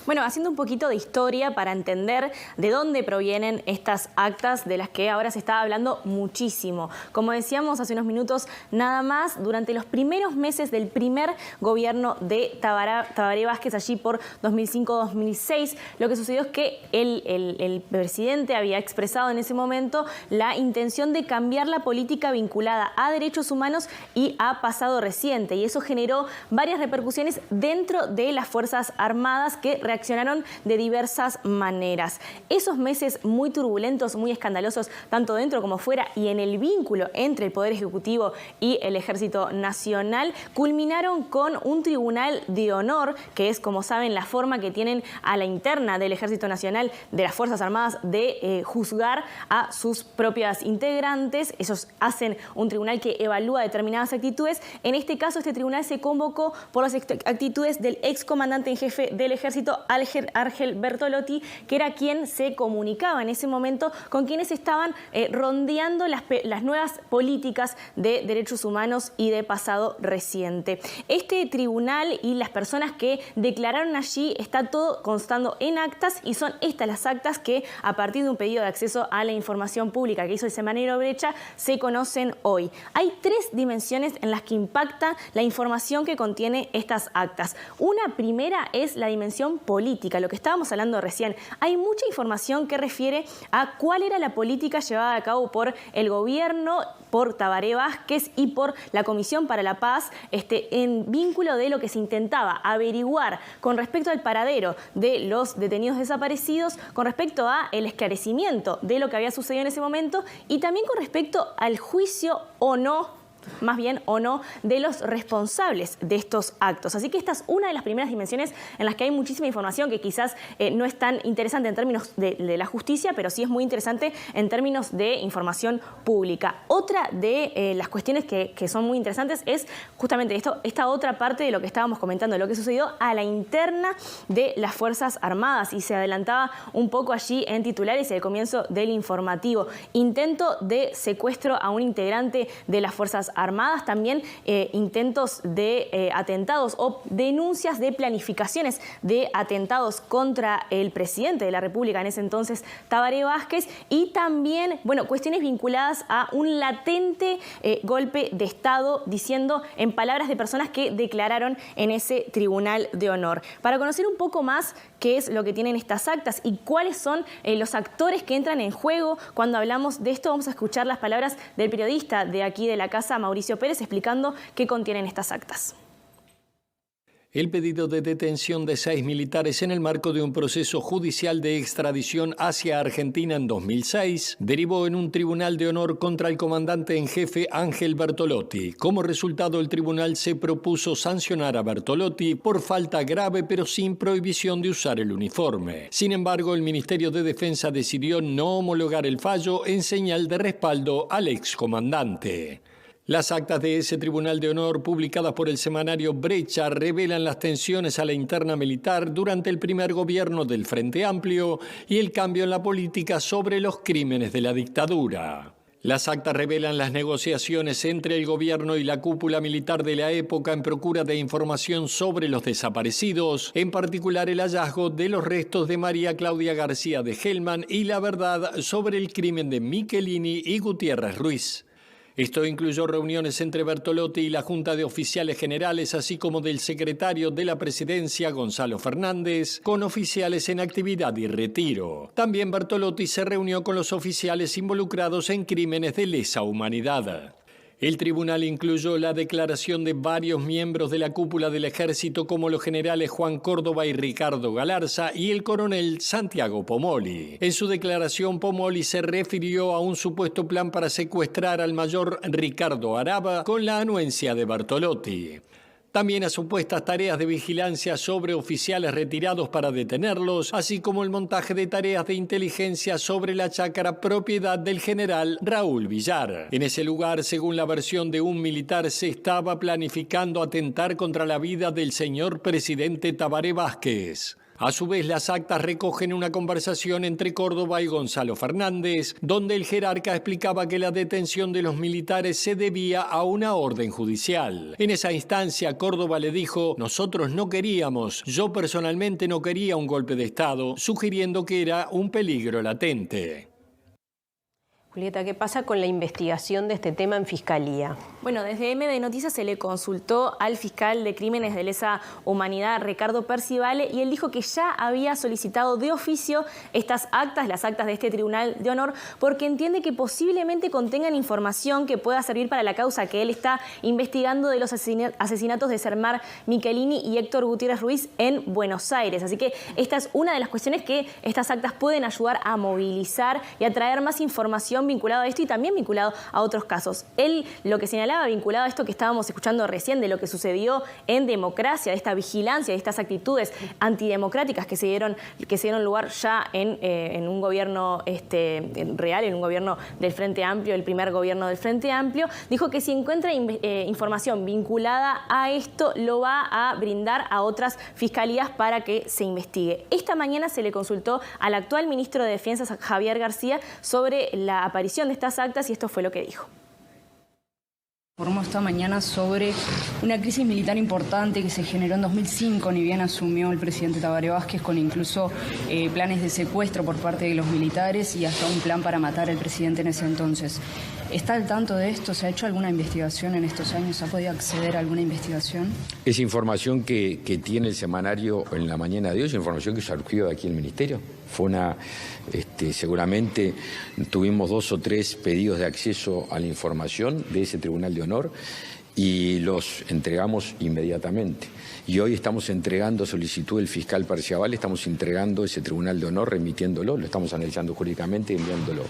Bueno, haciendo un poquito de historia para entender de dónde provienen estas actas de las que ahora se está hablando muchísimo. Como decíamos hace unos minutos nada más, durante los primeros meses del primer gobierno de Tabaré Vázquez, allí por 2005-2006, lo que sucedió es que el presidente había expresado en ese momento la intención de cambiar la política vinculada a derechos humanos y a pasado reciente. Y eso generó varias repercusiones dentro de las Fuerzas Armadas que reaccionaron de diversas maneras. Esos meses muy turbulentos, muy escandalosos, tanto dentro como fuera, y en el vínculo entre el Poder Ejecutivo y el Ejército Nacional, culminaron con un tribunal de honor, que es, como saben, la forma que tienen a la interna del Ejército Nacional, de las Fuerzas Armadas, de juzgar a sus propias integrantes. Ellos hacen un tribunal que evalúa determinadas actitudes. En este caso, este tribunal se convocó por las actitudes del excomandante en jefe del Ejército, Ángel Bertolotti, que era quien se comunicaba en ese momento con quienes estaban rondeando las nuevas políticas de derechos humanos y de pasado reciente. Este tribunal y las personas que declararon allí está todo constando en actas, y son estas las actas que, a partir de un pedido de acceso a la información pública que hizo el semanario Brecha, se conocen hoy. Hay tres dimensiones en las que impacta la información que contiene estas actas. Una primera es la dimensión política, lo que estábamos hablando recién. Hay mucha información que refiere a cuál era la política llevada a cabo por el gobierno, por Tabaré Vázquez y por la Comisión para la Paz, en vínculo de lo que se intentaba averiguar con respecto al paradero de los detenidos desaparecidos, con respecto a el esclarecimiento de lo que había sucedido en ese momento, y también con respecto al juicio o no, más bien o no, de los responsables de estos actos. Así que esta es una de las primeras dimensiones en las que hay muchísima información que quizás no es tan interesante en términos de la justicia, pero sí es muy interesante en términos de información pública. Otra de las cuestiones que son muy interesantes es justamente esta otra parte de lo que estábamos comentando, lo que sucedió a la interna de las Fuerzas Armadas, y se adelantaba un poco allí en titulares y al comienzo del informativo. Intento de secuestro a un integrante de las Fuerzas Armadas, también intentos de atentados o denuncias de planificaciones de atentados contra el presidente de la República en ese entonces, Tabaré Vázquez, y también, bueno, cuestiones vinculadas a un latente golpe de Estado, diciendo en palabras de personas que declararon en ese tribunal de honor. Para conocer un poco más qué es lo que tienen estas actas y cuáles son los actores que entran en juego cuando hablamos de esto, vamos a escuchar las palabras del periodista de aquí de la casa, Mauricio Pérez, explicando qué contienen estas actas. El pedido de detención de 6 militares en el marco de un proceso judicial de extradición hacia Argentina en 2006 derivó en un tribunal de honor contra el comandante en jefe Ángel Bertolotti. Como resultado, el tribunal se propuso sancionar a Bertolotti por falta grave pero sin prohibición de usar el uniforme. Sin embargo, el Ministerio de Defensa decidió no homologar el fallo en señal de respaldo al excomandante. Las actas de ese tribunal de honor, publicadas por el semanario Brecha, revelan las tensiones a la interna militar durante el primer gobierno del Frente Amplio y el cambio en la política sobre los crímenes de la dictadura. Las actas revelan las negociaciones entre el gobierno y la cúpula militar de la época en procura de información sobre los desaparecidos, en particular el hallazgo de los restos de María Claudia García de Hellman y la verdad sobre el crimen de Michelini y Gutiérrez Ruiz. Esto incluyó reuniones entre Bertolotti y la Junta de Oficiales Generales, así como del secretario de la Presidencia, Gonzalo Fernández, con oficiales en actividad y retiro. También Bertolotti se reunió con los oficiales involucrados en crímenes de lesa humanidad. El tribunal incluyó la declaración de varios miembros de la cúpula del ejército, como los generales Juan Córdoba y Ricardo Galarza y el coronel Santiago Pomoli. En su declaración, Pomoli se refirió a un supuesto plan para secuestrar al mayor Ricardo Araba con la anuencia de Bertolotti. También a supuestas tareas de vigilancia sobre oficiales retirados para detenerlos, así como el montaje de tareas de inteligencia sobre la chácara propiedad del general Raúl Villar. En ese lugar, según la versión de un militar, se estaba planificando atentar contra la vida del señor presidente Tabaré Vázquez. A su vez, las actas recogen una conversación entre Córdoba y Gonzalo Fernández, donde el jerarca explicaba que la detención de los militares se debía a una orden judicial. En esa instancia, Córdoba le dijo: nosotros no queríamos, yo personalmente no quería un golpe de Estado, sugiriendo que era un peligro latente. Julieta, ¿qué pasa con la investigación de este tema en Fiscalía? Bueno, desde MD Noticias se le consultó al fiscal de Crímenes de Lesa Humanidad, Ricardo Percivale, y él dijo que ya había solicitado de oficio estas actas, las actas de este Tribunal de Honor, porque entiende que posiblemente contengan información que pueda servir para la causa que él está investigando de los asesinatos de Sermar Michelini y Héctor Gutiérrez Ruiz en Buenos Aires. Así que esta es una de las cuestiones que estas actas pueden ayudar a movilizar y a traer más información vinculado a esto y también vinculado a otros casos. Él lo que señalaba vinculado a esto que estábamos escuchando recién de lo que sucedió en Democracia, de esta vigilancia, de estas actitudes antidemocráticas que se dieron lugar ya en un gobierno real, en un gobierno del Frente Amplio, el primer gobierno del Frente Amplio, dijo que si encuentra información vinculada a esto, lo va a brindar a otras fiscalías para que se investigue. Esta mañana se le consultó al actual ministro de Defensa, Javier García, sobre la aparición de estas actas y esto fue lo que dijo. Informó esta mañana sobre una crisis militar importante que se generó en 2005, ni bien asumió el presidente Tabaré Vázquez, con incluso planes de secuestro por parte de los militares y hasta un plan para matar al presidente en ese entonces. ¿Está al tanto de esto? ¿Se ha hecho alguna investigación en estos años? ¿Ha podido acceder a alguna investigación? Esa información que tiene el semanario en la mañana de hoy es información que surgió de aquí el Ministerio. Fue seguramente tuvimos 2 o 3 pedidos de acceso a la información de ese Tribunal de Honor y los entregamos inmediatamente. Y hoy estamos entregando solicitud del fiscal Percivale, estamos entregando ese Tribunal de Honor, remitiéndolo, lo estamos analizando jurídicamente y enviándolo.